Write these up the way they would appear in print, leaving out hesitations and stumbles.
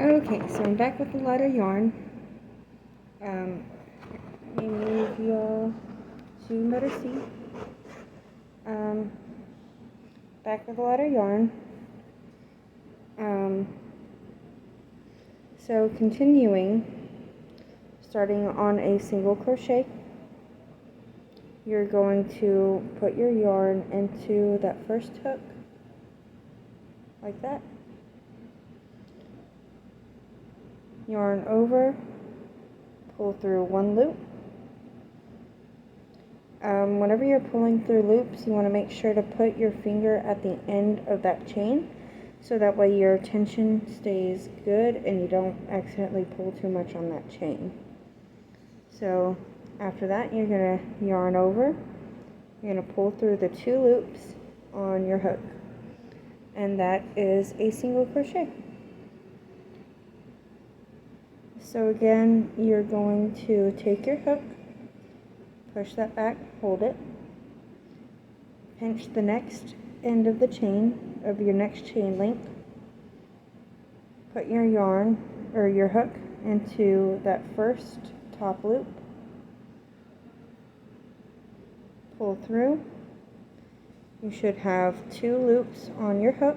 Okay, so I'm back with a lot of yarn. Let me move y'all to better see. Back with a lot of yarn. So continuing, starting on a single crochet, you're going to put your yarn into that first hook, like that. Yarn over, pull through one loop. Whenever you're pulling through loops, you want to make sure to put your finger at the end of that chain, so that way your tension stays good and you don't accidentally pull too much on that chain. So after that, you're going to yarn over, you're going to pull through the 2 loops on your hook, and that is a single crochet. So again, you're going to take your hook, push that back, hold it, pinch the next end of the chain, of your next chain link, put your yarn, or your hook, into that first top loop, pull through. You should have 2 loops on your hook,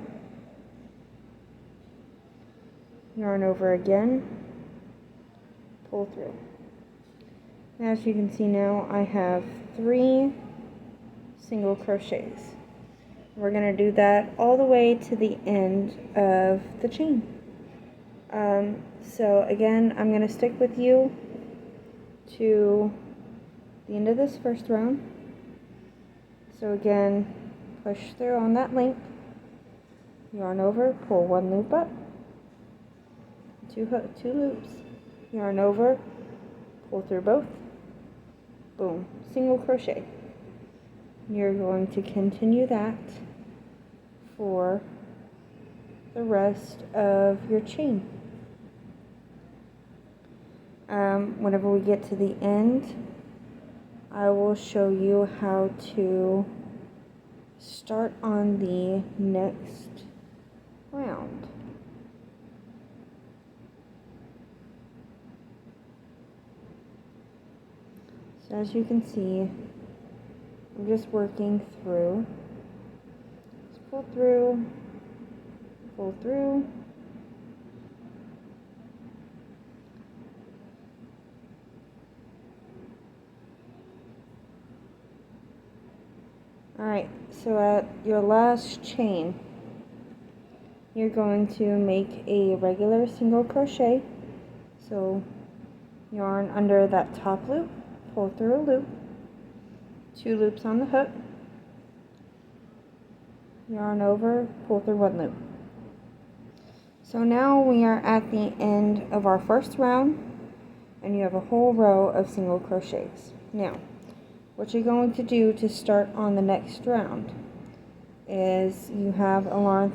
yarn over again, pull through. As you can see now, I have 3 single crochets. We're going to do that all the way to the end of the chain. So again, I'm going to stick with you to the end of this first round. So again, push through on that link, yarn over, pull 1 loop up, 2 loops, yarn over, pull through both, boom, single crochet. You're going to continue that for the rest of your chain. Whenever we get to the end, I will show you how to start on the next round. So as you can see, I'm just working through. Just pull through, pull through. Alright, so at your last chain, you're going to make a regular single crochet. So yarn under that top loop, pull through a loop, 2 loops on the hook, yarn over, pull through 1 loop. So now we are at the end of our first round, and you have a whole row of single crochets. Now, what you're going to do to start on the next round is you have a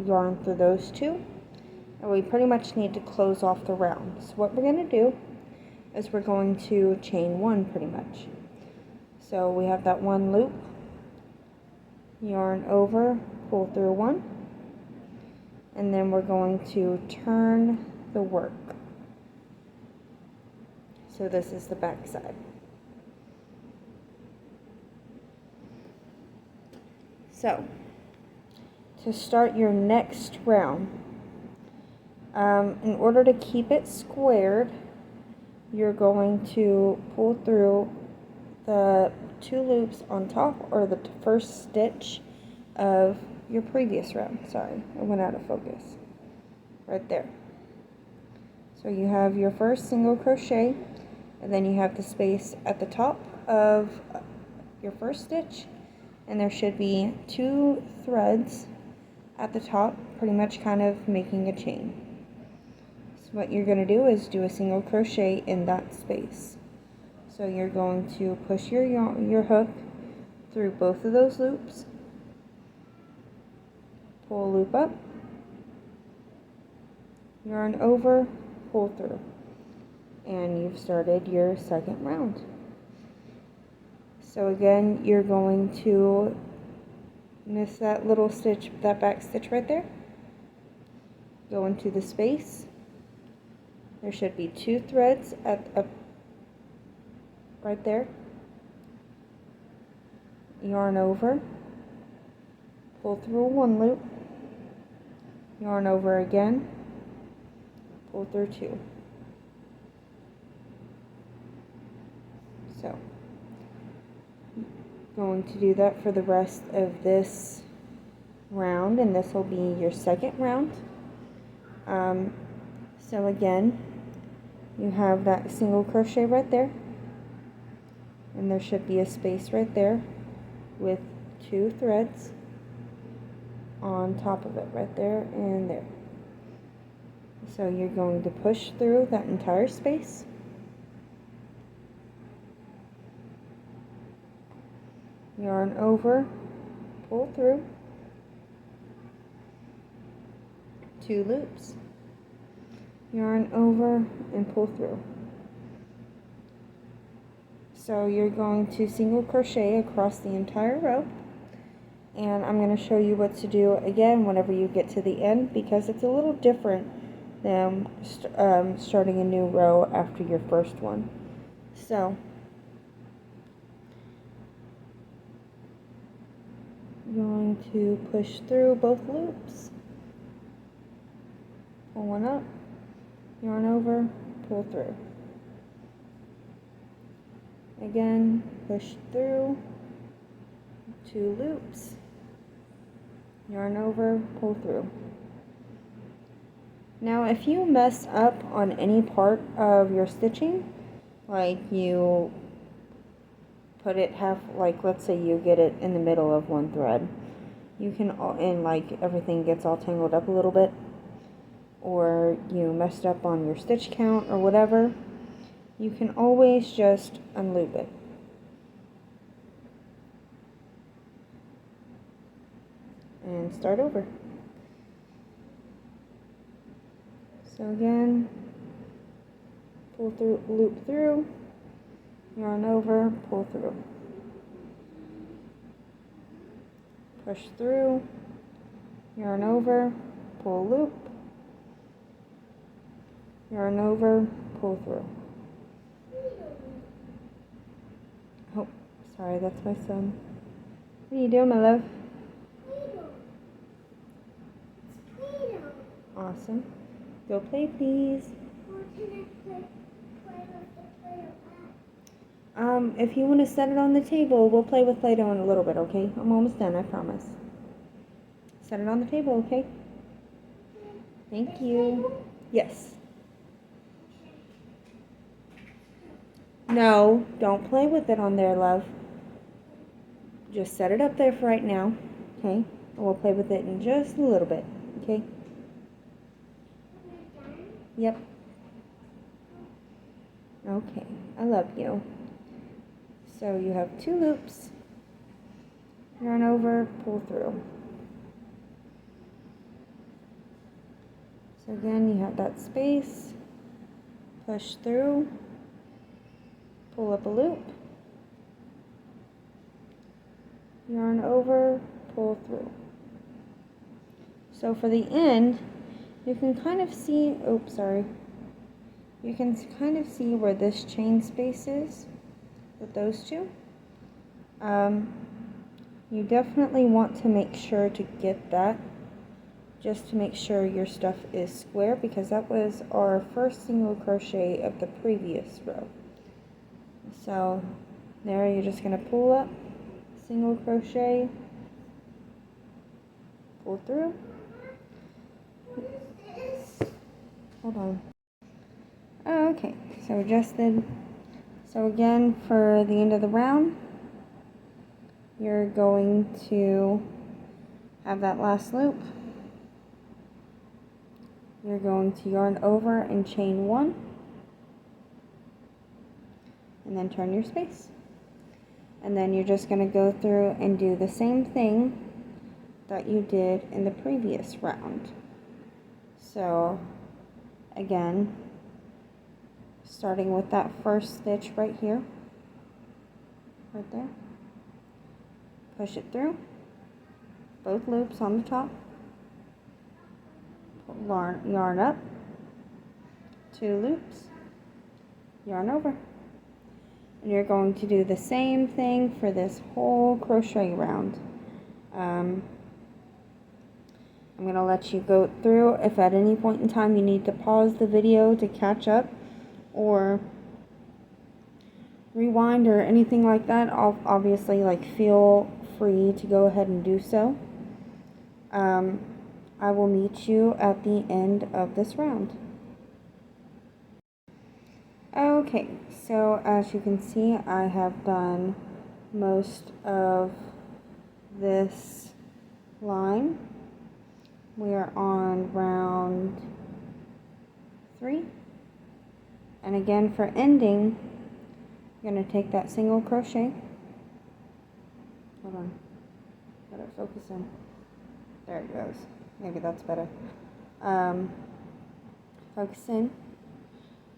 yarn through those 2, and we pretty much need to close off the round. So what we're going to do is we're going to chain 1 pretty much. So we have that 1 loop, yarn over, pull through 1, and then we're going to turn the work. So this is the back side. So to start your next round, in order to keep it squared, you're going to pull through the 2 loops on top, or the first stitch of your previous round. Sorry, I went out of focus. Right there. So you have your first single crochet, and then you have the space at the top of your first stitch, and there should be 2 threads at the top, pretty much kind of making a chain. So what you're going to do is do a single crochet in that space. So you're going to push your hook through both of those loops, pull a loop up, yarn over, pull through, and you've started your second round. So again, you're going to miss that little stitch, that back stitch right there. go into the space. There should be 2 threads right there. Yarn over, pull through 1 loop, yarn over again, pull through 2. So, going to do that for the rest of this round, and this will be your second round. So again, you have that single crochet right there, and there should be a space right there with 2 threads on top of it, right there and there. So you're going to push through that entire space, yarn over, pull through, 2 loops, yarn over and pull through. So you're going to single crochet across the entire row, and I'm going to show you what to do again whenever you get to the end, because it's a little different than starting a new row after your first one. So you're going to push through both loops, pull one up, yarn over, pull through. Again, push through, 2 loops, yarn over, pull through. Now if you mess up on any part of your stitching, like you put it like let's say you get it in the middle of one thread, you can, and like everything gets all tangled up a little bit, or you messed up on your stitch count or whatever, you can always just unloop it. And start over. So again, pull through, loop through, yarn over, pull through. Push through, yarn over, pull loop, yarn over, pull through. Oh, sorry, that's my son. What are you doing, my love? Awesome. Go play, please. If you want to set it on the table, we'll play with Play-Doh in a little bit, okay? I'm almost done, I promise. Set it on the table, okay? Thank you. Yes. No, don't play with it on there, love. Just set it up there for right now, okay? And we'll play with it in just a little bit, okay? Yep. Okay, I love you. So you have 2 loops, yarn over, pull through. So again, you have that space, push through, pull up a loop, yarn over, pull through. So for the end, you can kind of see, oops, sorry. You can kind of see where this chain space is with those 2. You definitely want to make sure to get that, just to make sure your stuff is square, because that was our first single crochet of the previous row. So there, you're just going to pull up, single crochet, pull through. Hold on. Oh, okay, so adjusted. So again, for the end of the round, you're going to have that last loop. You're going to yarn over and chain 1, and then turn your space. And then you're just going to go through and do the same thing that you did in the previous round. So again, starting with that first stitch right here, right there, push it through, both loops on the top, yarn up, 2 loops, yarn over. And you're going to do the same thing for this whole crochet round. I'm going to let you go through. If at any point in time you need to pause the video to catch up or rewind or anything like that, obviously, like, feel free to go ahead and do so. I will meet you at the end of this round. Okay, so as you can see, I have done most of this line. We are on round 3. And again, for ending, you're going to take that single crochet. Hold on. Let it focus in. There it goes. Maybe that's better. Focus in.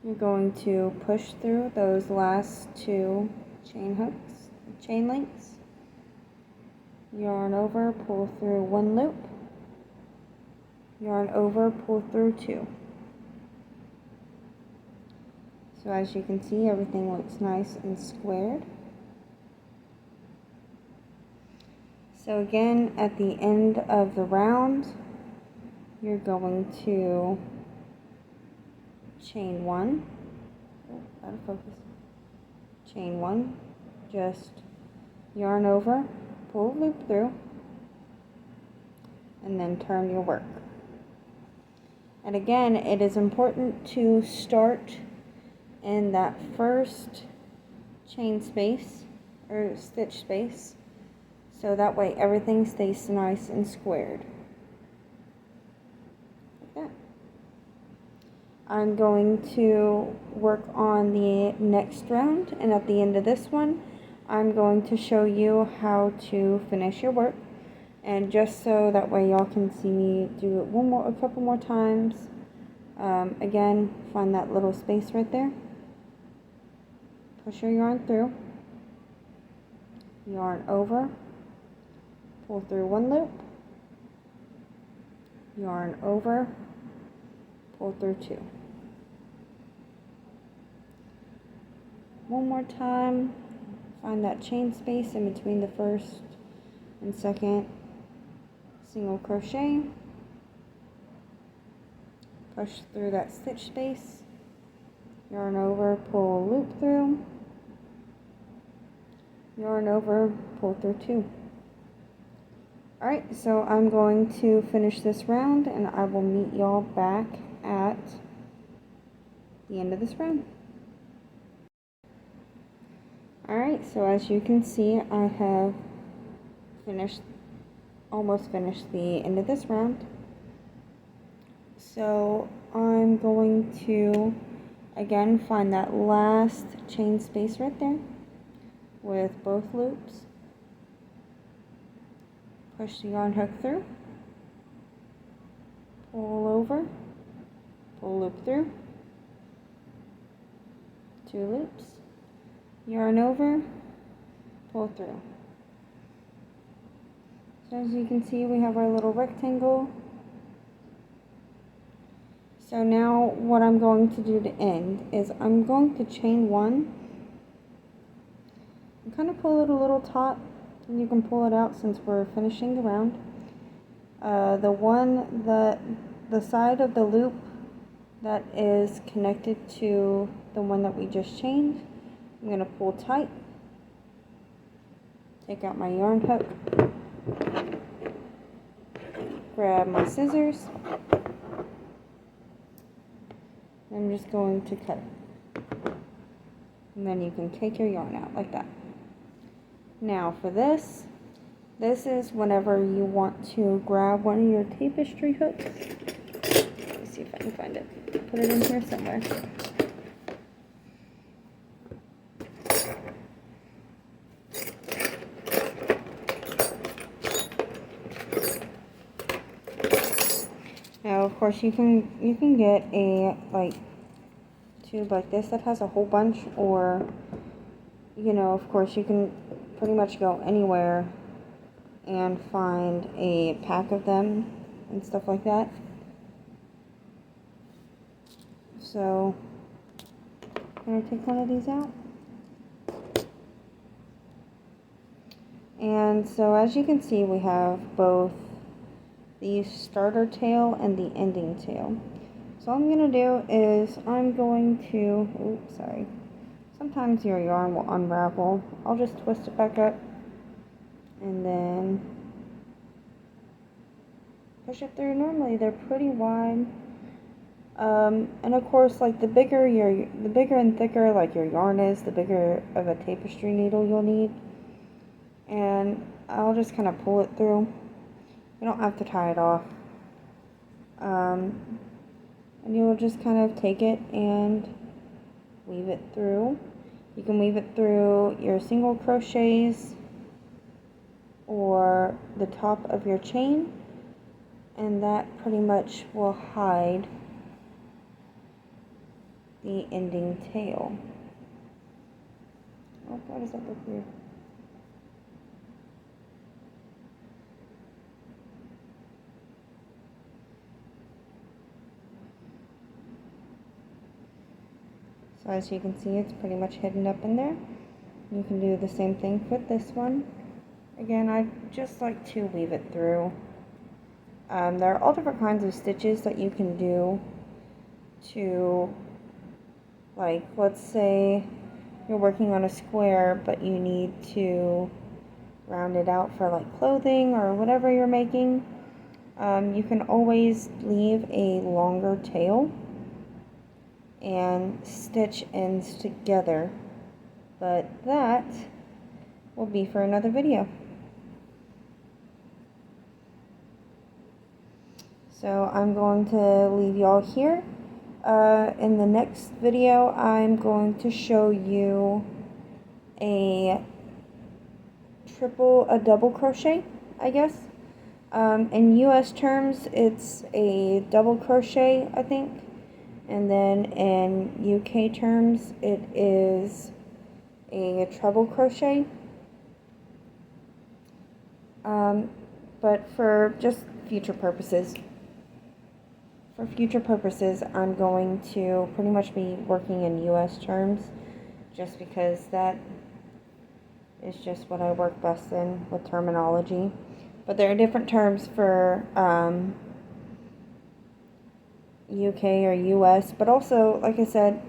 You're going to push through those last 2 chain links. Yarn over, pull through 1 loop. Yarn over, pull through 2. So as you can see, everything looks nice and squared. So again, at the end of the round, you're going to chain 1. Oh, out of focus. Chain 1. Just yarn over, pull a loop through, and then turn your work. And again, it is important to start in that first chain space or stitch space, so that way everything stays nice and squared. Like that. I'm going to work on the next round, and at the end of this one, I'm going to show you how to finish your work. And just so that way y'all can see me do it a couple more times. Again, find that little space right there. Push your yarn through. Yarn over. Pull through 1 loop. Yarn over. Pull through 2. One more time. Find that chain space in between the first and second single crochet. Push through that stitch space. Yarn over, pull a loop through. Yarn over, pull through 2. Alright, so I'm going to finish this round, and I will meet y'all back at the end of this round. Alright, so as you can see, I have almost finished the end of this round. So I'm going to again find that last chain space right there with both loops. Push the yarn hook through, pull over, pull loop through, 2 loops, yarn over, pull through. So as you can see, we have our little rectangle. So now what I'm going to do to end is I'm going to chain 1 and kind of pull it a little taut, and you can pull it out since we're finishing the round. The side of the loop that is connected to the one that we just chained, I'm going to pull tight, take out my yarn hook, grab my scissors, I'm just going to cut it. And then you can take your yarn out like that. Now for this is whenever you want to grab one of your tapestry hooks. Let me see if I can find it. Put it in here somewhere. Now, of course, you can get a tube like this that has a whole bunch, or of course, you can pretty much go anywhere and find a pack of them and stuff like that. So I'm going to take one of these out. And so as you can see, we have both the starter tail and the ending tail. So all I'm going to do is I'm going to, oops, sorry. Sometimes your yarn will unravel. I'll just twist it back up and then push it through. Normally they're pretty wide. And of course, like the bigger and thicker like your yarn is, the bigger of a tapestry needle you'll need. And I'll just kind of pull it through. You don't have to tie it off. And you'll just kind of take it and weave it through. You can weave it through your single crochets or the top of your chain, and that pretty much will hide the ending tail. Oh, why does that look weird? So as you can see, it's pretty much hidden up in there. You can do the same thing with this one. Again, I just like to weave it through. There are all different kinds of stitches that you can do to, like, let's say you're working on a square, but you need to round it out for like clothing or whatever you're making. You can always leave a longer tail and stitch ends together, but that will be for another video. So I'm going to leave y'all here. In the next video, I'm going to show you a double crochet, I guess. In US terms, it's a double crochet, I think. And then in UK terms, it is a treble crochet. But for just future purposes, I'm going to pretty much be working in US terms, just because that is just what I work best in with terminology. But there are different terms for UK or US, but also, like I said,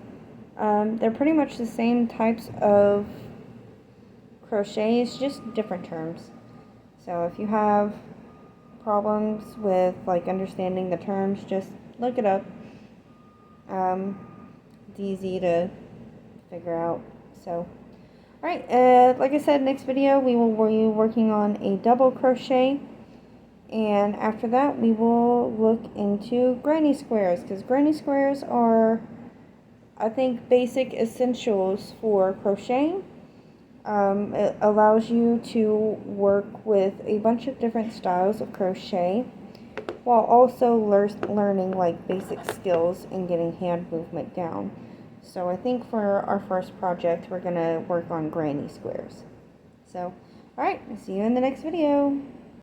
they're pretty much the same types of crochets, just different terms. So if you have problems with like understanding the terms, just look it up. It's easy to figure out. So alright, like I said, next video we will be working on a double crochet, and after that we will look into granny squares, because granny squares are, I think, basic essentials for crocheting. It allows you to work with a bunch of different styles of crochet while also learning like basic skills and getting hand movement down. So I think for our first project we're going to work on granny squares. So alright, see you in the next video.